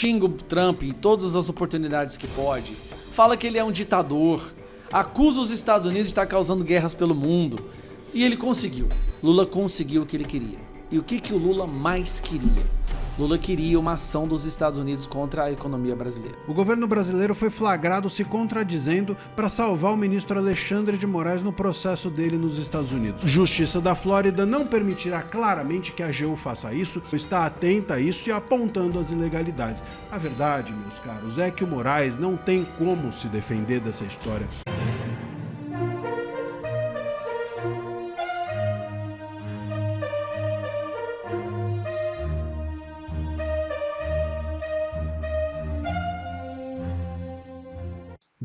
xinga o Trump em todas as oportunidades que pode, fala que ele é um ditador, acusa os Estados Unidos de estar causando guerras pelo mundo. E ele conseguiu. Lula conseguiu o que ele queria. E o que o Lula mais queria? Lula queria uma ação dos Estados Unidos contra a economia brasileira. O governo brasileiro foi flagrado se contradizendo para salvar o ministro Alexandre de Moraes no processo dele nos Estados Unidos. Justiça da Flórida não permitirá claramente que a AGU faça isso, está atenta a isso e apontando as ilegalidades. A verdade, meus caros, é que o Moraes não tem como se defender dessa história.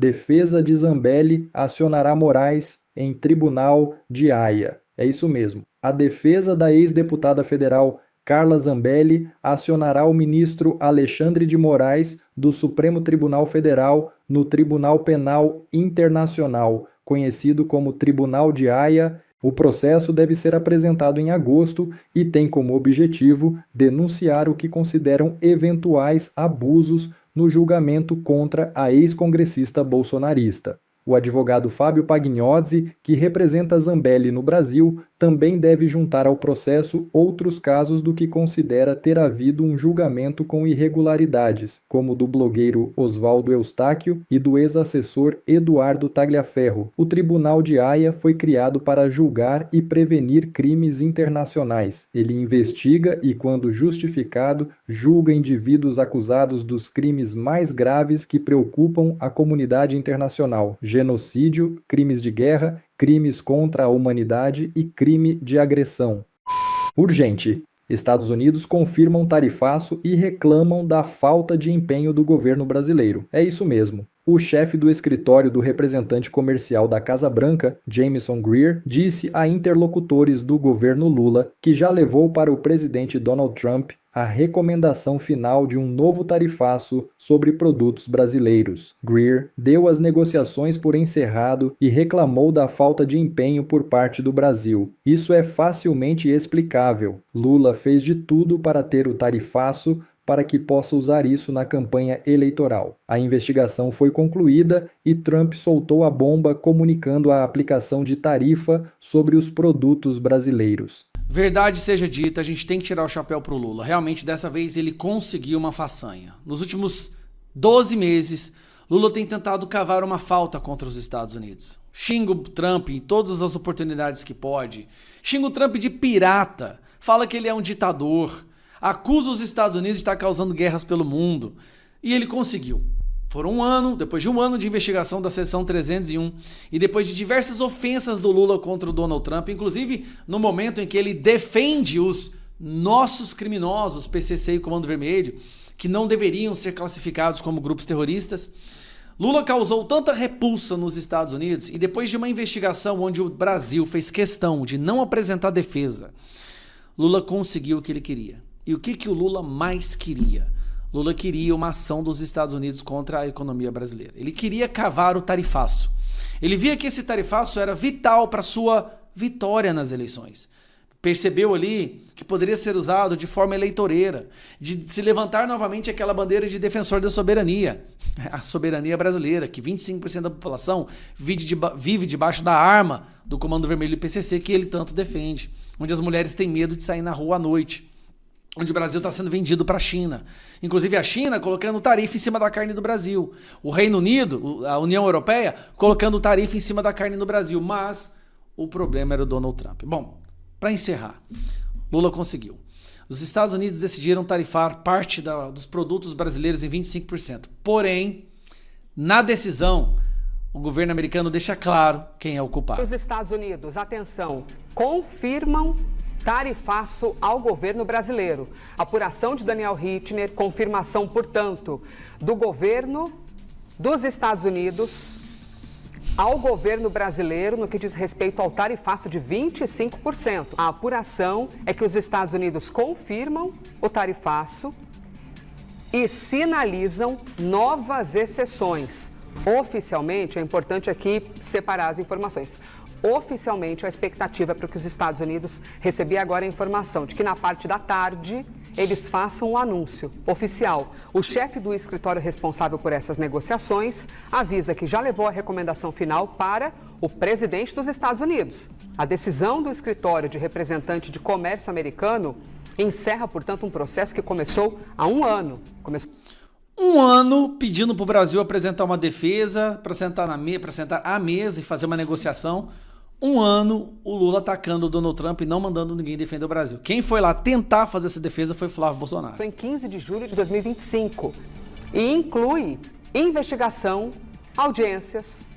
Defesa de Zambelli acionará Moraes em Tribunal de Haia. É isso mesmo. A defesa da ex-deputada federal Carla Zambelli acionará o ministro Alexandre de Moraes do Supremo Tribunal Federal no Tribunal Penal Internacional, conhecido como Tribunal de Haia. O processo deve ser apresentado em agosto e tem como objetivo denunciar o que consideram eventuais abusos no julgamento contra a ex-congressista bolsonarista. O advogado Fábio Pagnozzi, que representa Zambelli no Brasil, também deve juntar ao processo outros casos do que considera ter havido um julgamento com irregularidades, como o do blogueiro Oswaldo Eustáquio e do ex-assessor Eduardo Tagliaferro. O Tribunal de Haia foi criado para julgar e prevenir crimes internacionais. Ele investiga e, quando justificado, julga indivíduos acusados dos crimes mais graves que preocupam a comunidade internacional: genocídio, crimes de guerra, crimes contra a humanidade e crime de agressão. Urgente. Estados Unidos confirmam tarifaço e reclamam da falta de empenho do governo brasileiro. É isso mesmo. O chefe do escritório do representante comercial da Casa Branca, Jamieson Greer, disse a interlocutores do governo Lula que já levou para o presidente Donald Trump a recomendação final de um novo tarifaço sobre produtos brasileiros. Greer deu as negociações por encerrado e reclamou da falta de empenho por parte do Brasil. Isso é facilmente explicável. Lula fez de tudo para ter o tarifaço para que possa usar isso na campanha eleitoral. A investigação foi concluída e Trump soltou a bomba comunicando a aplicação de tarifa sobre os produtos brasileiros. Verdade seja dita, a gente tem que tirar o chapéu pro Lula. Realmente, dessa vez, ele conseguiu uma façanha. Nos últimos 12 meses, Lula tem tentado cavar uma falta contra os Estados Unidos. Xinga o Trump em todas as oportunidades que pode. Xinga o Trump de pirata. Fala que ele é um ditador. Acusa os Estados Unidos de estar causando guerras pelo mundo. E ele conseguiu. Depois de um ano de investigação da seção 301 e depois de diversas ofensas do Lula contra o Donald Trump, inclusive no momento em que ele defende os nossos criminosos, PCC e Comando Vermelho, que não deveriam ser classificados como grupos terroristas, Lula causou tanta repulsa nos Estados Unidos e depois de uma investigação onde o Brasil fez questão de não apresentar defesa, Lula conseguiu o que ele queria. E o que o Lula mais queria? Lula queria uma ação dos Estados Unidos contra a economia brasileira. Ele queria cavar o tarifaço. Ele via que esse tarifaço era vital para sua vitória nas eleições. Percebeu ali que poderia ser usado de forma eleitoreira, de se levantar novamente aquela bandeira de defensor da soberania. A soberania brasileira, que 25% da população vive debaixo da arma do Comando Vermelho e PCC, que ele tanto defende. Onde as mulheres têm medo de sair na rua à noite. Onde o Brasil está sendo vendido para a China. Inclusive a China colocando tarifa em cima da carne do Brasil. O Reino Unido, a União Europeia, colocando tarifa em cima da carne do Brasil. Mas o problema era o Donald Trump. Bom, para encerrar, Lula conseguiu. Os Estados Unidos decidiram tarifar parte dos produtos brasileiros em 25%. Porém, na decisão, o governo americano deixa claro quem é o culpado. Os Estados Unidos, atenção, confirmam tarifaço ao governo brasileiro. Apuração de Daniel Rittner, confirmação, portanto, do governo dos Estados Unidos ao governo brasileiro no que diz respeito ao tarifaço de 25%. A apuração é que os Estados Unidos confirmam o tarifaço e sinalizam novas exceções. Oficialmente, é importante aqui separar as informações. Oficialmente, a expectativa é para que os Estados Unidos recebiam agora a informação de que na parte da tarde eles façam o anúncio oficial. O chefe do escritório responsável por essas negociações avisa que já levou a recomendação final para o presidente dos Estados Unidos. A decisão do escritório de representante de comércio americano encerra, portanto, um processo que começou há um ano. Um ano pedindo para o Brasil apresentar uma defesa, para sentar à mesa e fazer uma negociação. Um ano o Lula atacando o Donald Trump e não mandando ninguém defender o Brasil. Quem foi lá tentar fazer essa defesa foi Flávio Bolsonaro. Foi em 15 de julho de 2025 e inclui investigação, audiências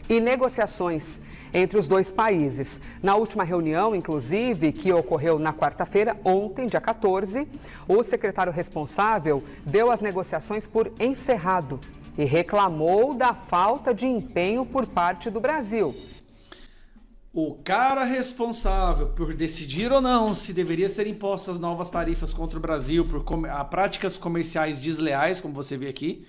e negociações entre os dois países. Na última reunião, inclusive, que ocorreu na quarta-feira, ontem, dia 14, o secretário responsável deu as negociações por encerrado e reclamou da falta de empenho por parte do Brasil. O cara responsável por decidir ou não se deveria ser impostas novas tarifas contra o Brasil por práticas comerciais desleais, como você vê aqui,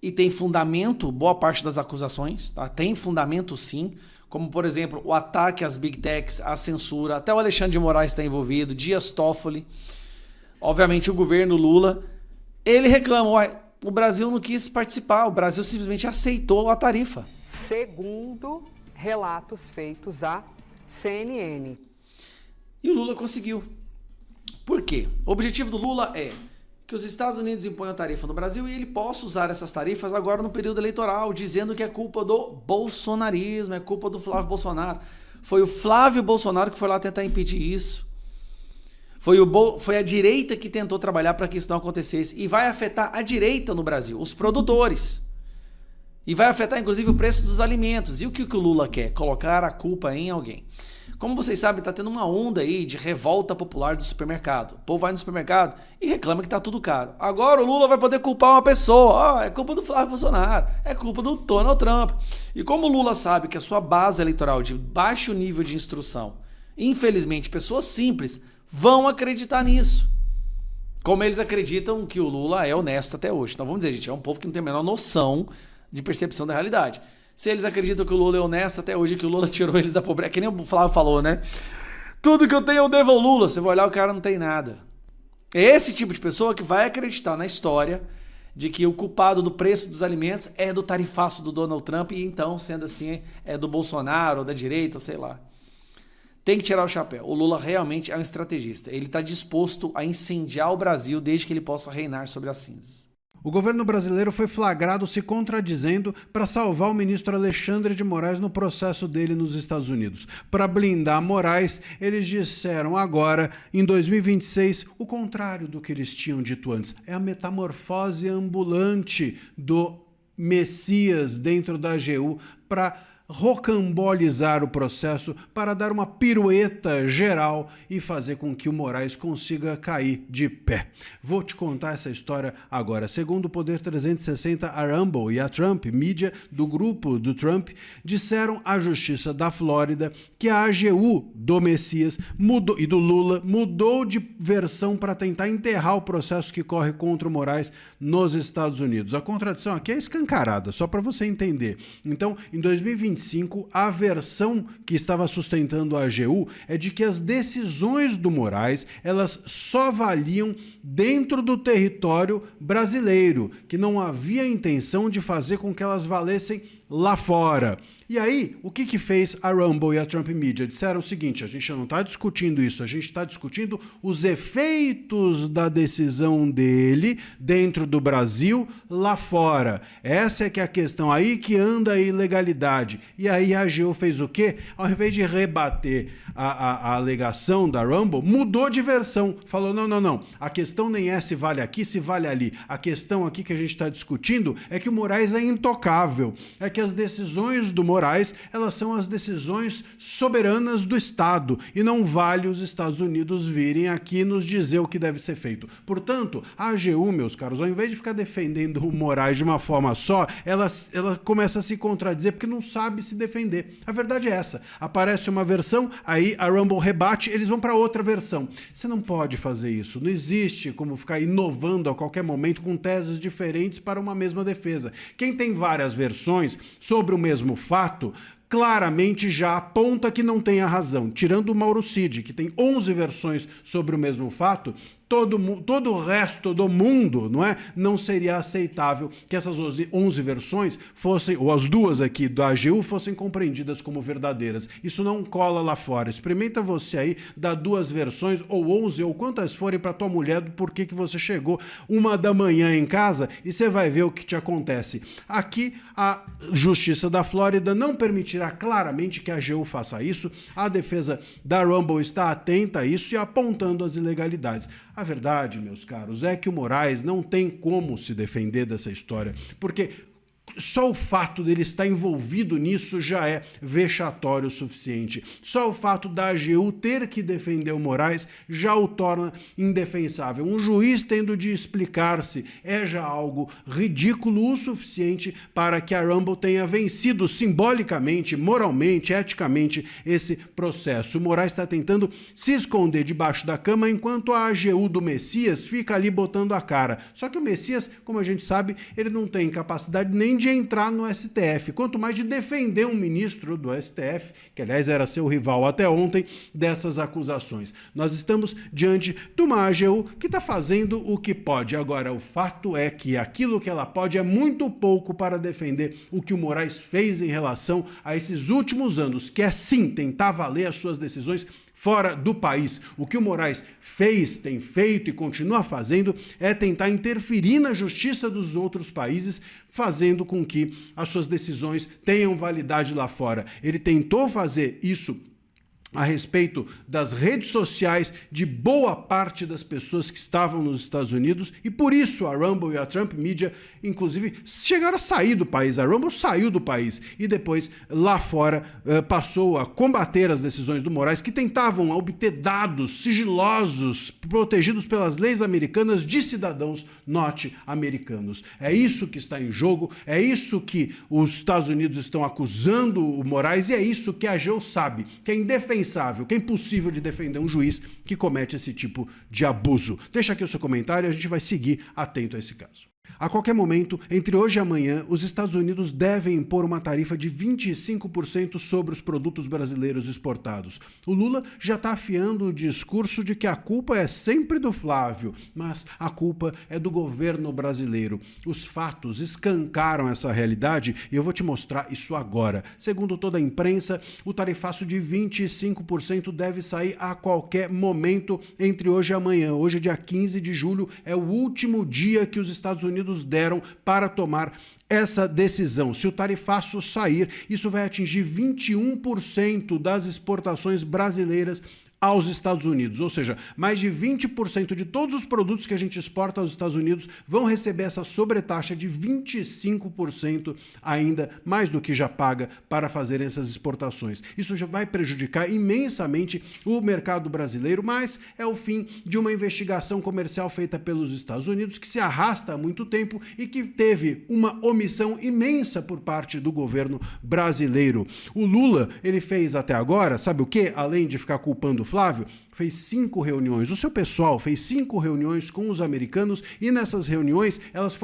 e tem fundamento, boa parte das acusações, tá? Tem fundamento sim, como por exemplo o ataque às Big Techs, a censura, até o Alexandre de Moraes está envolvido, Dias Toffoli, obviamente o governo Lula, ele reclama, o Brasil não quis participar, o Brasil simplesmente aceitou a tarifa. Segundo relatos feitos à CNN. E o Lula conseguiu. Por quê? O objetivo do Lula é que os Estados Unidos imponham tarifa no Brasil e ele possa usar essas tarifas agora no período eleitoral, dizendo que é culpa do bolsonarismo, é culpa do Flávio Bolsonaro. Foi o Flávio Bolsonaro que foi lá tentar impedir isso. Foi a direita que tentou trabalhar para que isso não acontecesse. E vai afetar a direita no Brasil, os produtores. E vai afetar, inclusive, o preço dos alimentos. E o que o Lula quer? Colocar a culpa em alguém. Como vocês sabem, está tendo uma onda aí de revolta popular do supermercado. O povo vai no supermercado e reclama que está tudo caro. Agora o Lula vai poder culpar uma pessoa. É culpa do Flávio Bolsonaro. É culpa do Donald Trump. E como o Lula sabe que a sua base eleitoral de baixo nível de instrução, infelizmente, pessoas simples, vão acreditar nisso. Como eles acreditam que o Lula é honesto até hoje. Então vamos dizer, gente, é um povo que não tem a menor noção de percepção da realidade. Se eles acreditam que o Lula é honesto até hoje, que o Lula tirou eles da pobreza, que nem o Flávio falou, né? Tudo que eu tenho eu devo ao Lula. Você vai olhar, o cara não tem nada. É esse tipo de pessoa que vai acreditar na história de que o culpado do preço dos alimentos é do tarifaço do Donald Trump e então, sendo assim, é do Bolsonaro ou da direita, ou sei lá. Tem que tirar o chapéu. O Lula realmente é um estrategista. Ele está disposto a incendiar o Brasil desde que ele possa reinar sobre as cinzas. O governo brasileiro foi flagrado se contradizendo para salvar o ministro Alexandre de Moraes no processo dele nos Estados Unidos. Para blindar Moraes, eles disseram agora, em 2026, o contrário do que eles tinham dito antes. É a metamorfose ambulante do Messias dentro da AGU para rocambolizar o processo, para dar uma pirueta geral e fazer com que o Moraes consiga cair de pé. Vou te contar essa história agora. Segundo o Poder 360, a Rumble e a Trump, mídia do grupo do Trump, disseram à Justiça da Flórida que a AGU do Messias mudou, e do Lula mudou de versão para tentar enterrar o processo que corre contra o Moraes nos Estados Unidos. A contradição aqui é escancarada, só para você entender. Então, em 2025, a versão que estava sustentando a AGU é de que as decisões do Moraes, elas só valiam dentro do território brasileiro, que não havia intenção de fazer com que elas valessem lá fora. E aí, o que fez a Rumble e a Trump Media? Disseram o seguinte: a gente não está discutindo isso, a gente está discutindo os efeitos da decisão dele dentro do Brasil, lá fora. Essa é que é a questão, aí que anda a ilegalidade. E aí a AGU fez o quê? Ao invés de rebater a alegação da Rumble, mudou de versão. Falou, não, a questão nem é se vale aqui, se vale ali. A questão aqui que a gente está discutindo é que o Moraes é intocável. É que as decisões do Moraes, elas são as decisões soberanas do Estado e não vale os Estados Unidos virem aqui nos dizer o que deve ser feito. Portanto, a AGU, meus caros, ao invés de ficar defendendo o Moraes de uma forma só, ela começa a se contradizer porque não sabe se defender. A verdade é essa. Aparece uma versão, aí a Rumble rebate, eles vão para outra versão. Você não pode fazer isso. Não existe como ficar inovando a qualquer momento com teses diferentes para uma mesma defesa. Quem tem várias versões sobre o mesmo fato, claramente já aponta que não tem a razão. Tirando o Mauro Cid, que tem 11 versões sobre o mesmo fato, todo o resto do mundo, não é? Não seria aceitável que essas 11 versões fossem, ou as duas aqui da AGU, fossem compreendidas como verdadeiras. Isso não cola lá fora. Experimenta você aí dar 2 versões, ou 11, ou quantas forem para tua mulher do porquê que você chegou 1 da manhã em casa e você vai ver o que te acontece. Aqui, a Justiça da Flórida não permitirá claramente que a AGU faça isso. A defesa da Rumble está atenta a isso e apontando as ilegalidades. A verdade, meus caros, é que o Moraes não tem como se defender dessa história, porque só o fato dele estar envolvido nisso já é vexatório o suficiente. Só o fato da AGU ter que defender o Moraes já o torna indefensável. Um juiz tendo de explicar-se é já algo ridículo o suficiente para que a Rumble tenha vencido simbolicamente, moralmente, eticamente esse processo. O Moraes está tentando se esconder debaixo da cama enquanto a AGU do Messias fica ali botando a cara. Só que o Messias, como a gente sabe, ele não tem capacidade nem de entrar no STF, quanto mais de defender um ministro do STF, que aliás era seu rival até ontem, dessas acusações. Nós estamos diante de uma AGU que está fazendo o que pode. Agora, o fato é que aquilo que ela pode é muito pouco para defender o que o Moraes fez em relação a esses últimos anos, que é sim tentar valer as suas decisões fora do país. O que o Moraes fez, tem feito e continua fazendo é tentar interferir na justiça dos outros países, fazendo com que as suas decisões tenham validade lá fora. Ele tentou fazer isso a respeito das redes sociais de boa parte das pessoas que estavam nos Estados Unidos, e por isso a Rumble e a Trump Media, inclusive, chegaram a sair do país. A Rumble saiu do país e depois, lá fora, passou a combater as decisões do Moraes, que tentavam obter dados sigilosos, protegidos pelas leis americanas de cidadãos norte-americanos. É isso que está em jogo, é isso que os Estados Unidos estão acusando o Moraes, e é isso que a AGU sabe, que é indefensável, que é impossível de defender um juiz que comete esse tipo de abuso. Deixa aqui o seu comentário e a gente vai seguir atento a esse caso. A qualquer momento, entre hoje e amanhã, os Estados Unidos devem impor uma tarifa de 25% sobre os produtos brasileiros exportados. O Lula já está afiando o discurso de que a culpa é sempre do Flávio, mas a culpa é do governo brasileiro. Os fatos escancaram essa realidade e eu vou te mostrar isso agora. Segundo toda a imprensa, o tarifaço de 25% deve sair a qualquer momento entre hoje e amanhã. Hoje, dia 15 de julho, é o último dia que os Estados Unidos deram para tomar essa decisão. Se o tarifaço sair, isso vai atingir 21% das exportações brasileiras aos Estados Unidos, ou seja, mais de 20% de todos os produtos que a gente exporta aos Estados Unidos vão receber essa sobretaxa de 25%, ainda mais do que já paga para fazer essas exportações. Isso já vai prejudicar imensamente o mercado brasileiro, mas é o fim de uma investigação comercial feita pelos Estados Unidos que se arrasta há muito tempo e que teve uma omissão imensa por parte do governo brasileiro. O Lula, ele fez até agora, sabe o quê? Além de ficar culpando o Flávio, fez 5 reuniões. O seu pessoal fez 5 reuniões com os americanos e nessas reuniões elas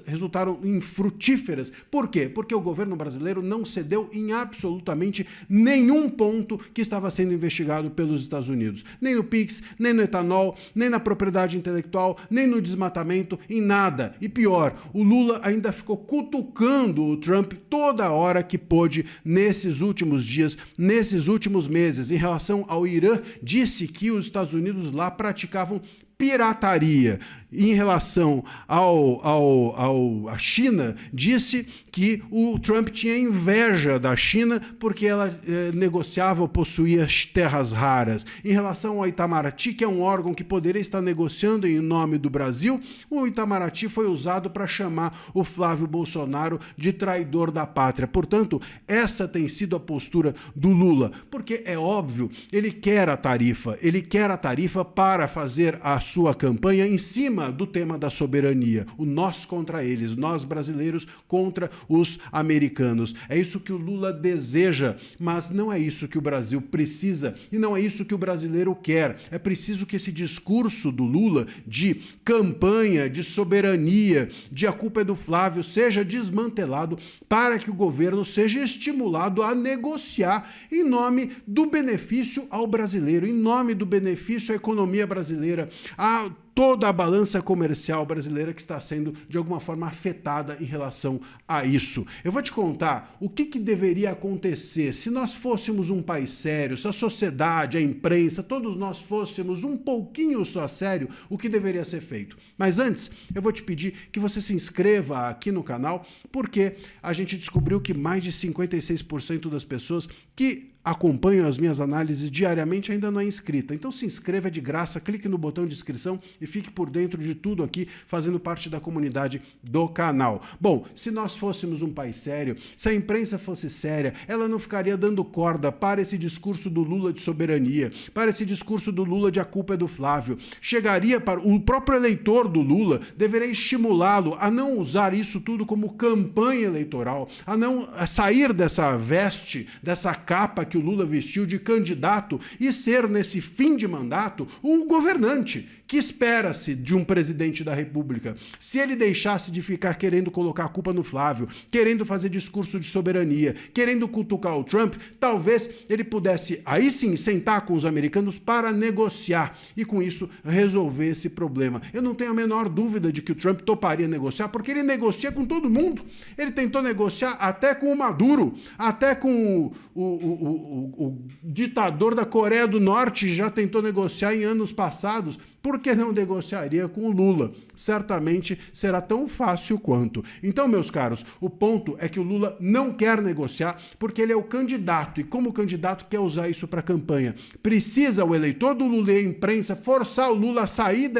resultaram infrutíferas. Por quê? Porque o governo brasileiro não cedeu em absolutamente nenhum ponto que estava sendo investigado pelos Estados Unidos. Nem no PIX, nem no etanol, nem na propriedade intelectual, nem no desmatamento, em nada. E pior, o Lula ainda ficou cutucando o Trump toda hora que pôde nesses últimos dias, nesses últimos meses, em relação ao Irã. Disse que os Estados Unidos lá praticavam pirataria. Em relação à China, disse que o Trump tinha inveja da China porque ela negociava ou possuía terras raras. Em relação ao Itamaraty, que é um órgão que poderia estar negociando em nome do Brasil, o Itamaraty foi usado para chamar o Flávio Bolsonaro de traidor da pátria. Portanto, essa tem sido a postura do Lula, porque é óbvio, ele quer a tarifa para fazer a sua campanha em cima cima do tema da soberania, o nós contra eles, nós brasileiros contra os americanos. É isso que o Lula deseja, mas não é isso que o Brasil precisa e não é isso que o brasileiro quer. É preciso que esse discurso do Lula de campanha, de soberania, de a culpa é do Flávio, seja desmantelado para que o governo seja estimulado a negociar em nome do benefício ao brasileiro, em nome do benefício à economia brasileira, a toda a balança comercial brasileira que está sendo, de alguma forma, afetada em relação a isso. Eu vou te contar o que deveria acontecer se nós fôssemos um país sério, se a sociedade, a imprensa, todos nós fôssemos um pouquinho só sério, o que deveria ser feito. Mas antes, eu vou te pedir que você se inscreva aqui no canal, porque a gente descobriu que mais de 56% das pessoas que acompanham as minhas análises diariamente ainda não é inscrita. Então se inscreva, é de graça, clique no botão de inscrição e fique por dentro de tudo aqui, fazendo parte da comunidade do canal. Bom, se nós fôssemos um país sério, se a imprensa fosse séria, ela não ficaria dando corda para esse discurso do Lula de soberania, para esse discurso do Lula de a culpa é do Flávio. Chegaria para o próprio eleitor do Lula, deveria estimulá-lo a não usar isso tudo como campanha eleitoral, a sair dessa veste, dessa capa que o Lula vestiu de candidato e ser, nesse fim de mandato, um governante que espera-se de um presidente da República. Se ele deixasse de ficar querendo colocar a culpa no Flávio, querendo fazer discurso de soberania, querendo cutucar o Trump, talvez ele pudesse, aí sim, sentar com os americanos para negociar e, com isso, resolver esse problema. Eu não tenho a menor dúvida de que o Trump toparia negociar, porque ele negocia com todo mundo. Ele tentou negociar até com o Maduro, até com o ditador da Coreia do Norte, já tentou negociar em anos passados. Por que não negociaria com o Lula? Certamente será tão fácil quanto. Então, meus caros, o ponto é que o Lula não quer negociar porque ele é o candidato e, como candidato, quer usar isso para a campanha. Precisa o eleitor do Lula e a imprensa forçar o Lula a sair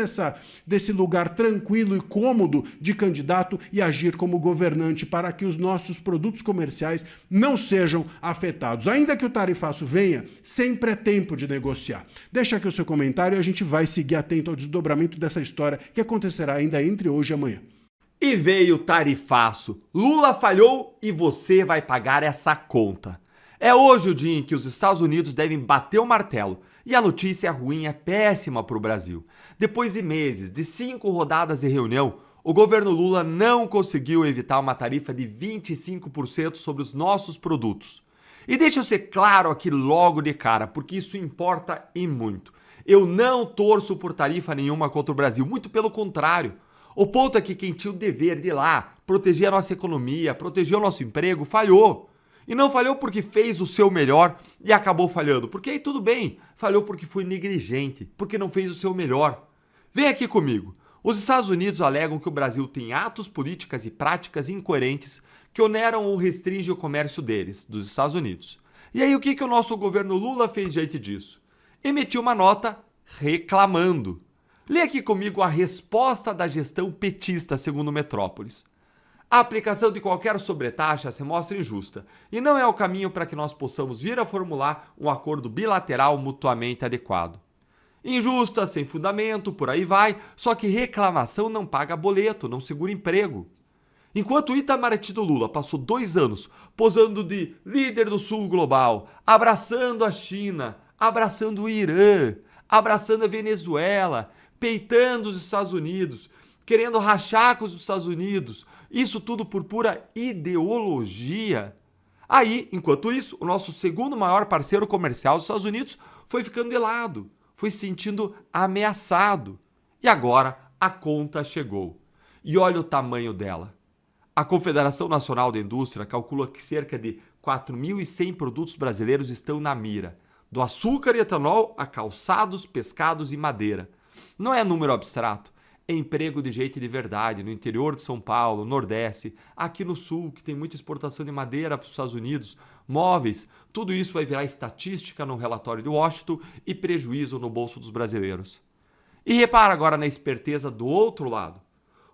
desse lugar tranquilo e cômodo de candidato e agir como governante para que os nossos produtos comerciais não sejam afetados. Ainda que o tarifaço venha, sempre é tempo de negociar. Deixa aqui o seu comentário e a gente vai seguir atento ao desdobramento dessa história que acontecerá ainda entre hoje e amanhã. E veio o tarifaço. Lula falhou e você vai pagar essa conta. É hoje o dia em que os Estados Unidos devem bater o martelo. E a notícia ruim é péssima para o Brasil. Depois de meses, de 5 rodadas de reunião, o governo Lula não conseguiu evitar uma tarifa de 25% sobre os nossos produtos. E deixa eu ser claro aqui logo de cara, porque isso importa e muito. Eu não torço por tarifa nenhuma contra o Brasil, muito pelo contrário. O ponto é que quem tinha o dever de ir lá proteger a nossa economia, proteger o nosso emprego, falhou. E não falhou porque fez o seu melhor e acabou falhando. Porque aí tudo bem, falhou porque foi negligente, porque não fez o seu melhor. Vem aqui comigo. Os Estados Unidos alegam que o Brasil tem atos, políticas e práticas incoerentes que oneram ou restringem o comércio deles, dos Estados Unidos. E aí o que o nosso governo Lula fez diante disso? Emitiu uma nota reclamando. Lê aqui comigo a resposta da gestão petista, segundo Metrópolis. A aplicação de qualquer sobretaxa se mostra injusta e não é o caminho para que nós possamos vir a formular um acordo bilateral mutuamente adequado. Injusta, sem fundamento, por aí vai, só que reclamação não paga boleto, não segura emprego. Enquanto Itamaraty do Lula passou 2 anos posando de líder do sul global, abraçando a China, abraçando o Irã, abraçando a Venezuela, peitando os Estados Unidos, querendo rachar com os Estados Unidos, isso tudo por pura ideologia. Aí, enquanto isso, o nosso segundo maior parceiro comercial, os Estados Unidos, foi ficando de lado, foi se sentindo ameaçado. E agora a conta chegou. E olha o tamanho dela. A Confederação Nacional da Indústria calcula que cerca de 4.100 produtos brasileiros estão na mira, do açúcar e etanol a calçados, pescados e madeira. Não é número abstrato, é emprego de gente de verdade, no interior de São Paulo, Nordeste, aqui no Sul, que tem muita exportação de madeira para os Estados Unidos, móveis, tudo isso vai virar estatística no relatório de Washington e prejuízo no bolso dos brasileiros. E repara agora na esperteza do outro lado.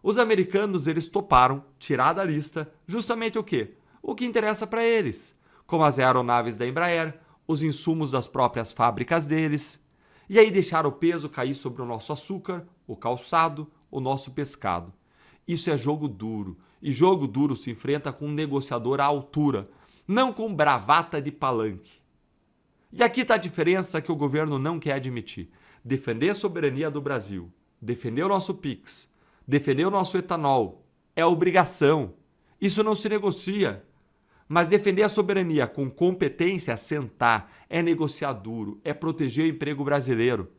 Os americanos, eles toparam tirar da lista justamente o quê? O que interessa para eles, como as aeronaves da Embraer, os insumos das próprias fábricas deles, e aí deixar o peso cair sobre o nosso açúcar, o calçado, o nosso pescado. Isso é jogo duro, e jogo duro se enfrenta com um negociador à altura, não com bravata de palanque. E aqui está a diferença que o governo não quer admitir. Defender a soberania do Brasil, defender o nosso PIX, defender o nosso etanol, é obrigação. Isso não se negocia. Mas defender a soberania com competência é sentar, é negociar duro, é proteger o emprego brasileiro.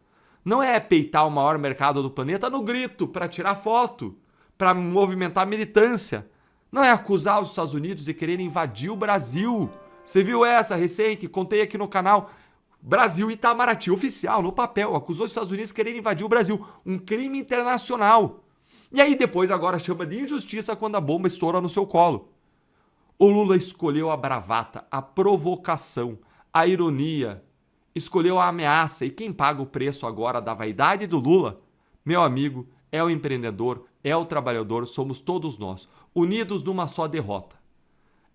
Não é peitar o maior mercado do planeta no grito, para tirar foto, para movimentar militância. Não é acusar os Estados Unidos de querer invadir o Brasil. Você viu essa recente? Contei aqui no canal. Brasil Itamaraty, oficial, no papel, acusou os Estados Unidos de querer invadir o Brasil. Um crime internacional. E aí depois agora chama de injustiça quando a bomba estoura no seu colo. O Lula escolheu a bravata, a provocação, a ironia, escolheu a ameaça. E quem paga o preço agora da vaidade do Lula, meu amigo, é o empreendedor, é o trabalhador, somos todos nós, unidos numa só derrota.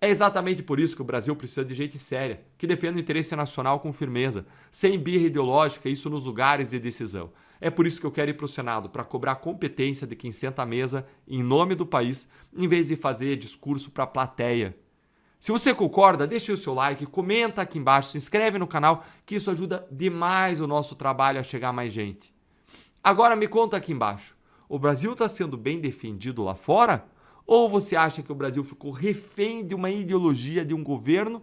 É exatamente por isso que o Brasil precisa de gente séria, que defenda o interesse nacional com firmeza, sem birra ideológica, isso nos lugares de decisão. É por isso que eu quero ir para o Senado, para cobrar competência de quem senta à mesa em nome do país, em vez de fazer discurso para a plateia. Se você concorda, deixe o seu like, comenta aqui embaixo, se inscreve no canal, que isso ajuda demais o nosso trabalho a chegar a mais gente. Agora me conta aqui embaixo, o Brasil está sendo bem defendido lá fora? Ou você acha que o Brasil ficou refém de uma ideologia de um governo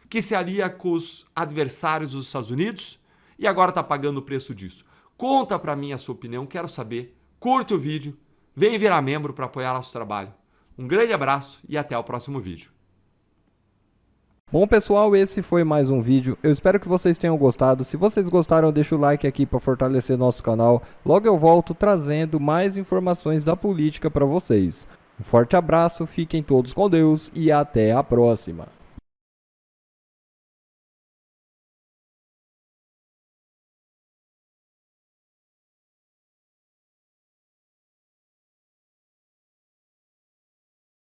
que se alia com os adversários dos Estados Unidos e agora está pagando o preço disso? Conta para mim a sua opinião, quero saber. Curte o vídeo, vem virar membro para apoiar nosso trabalho. Um grande abraço e até o próximo vídeo. Bom pessoal, esse foi mais um vídeo, eu espero que vocês tenham gostado. Se vocês gostaram, deixa o like aqui para fortalecer nosso canal. Logo eu volto trazendo mais informações da política para vocês. Um forte abraço, fiquem todos com Deus e até a próxima.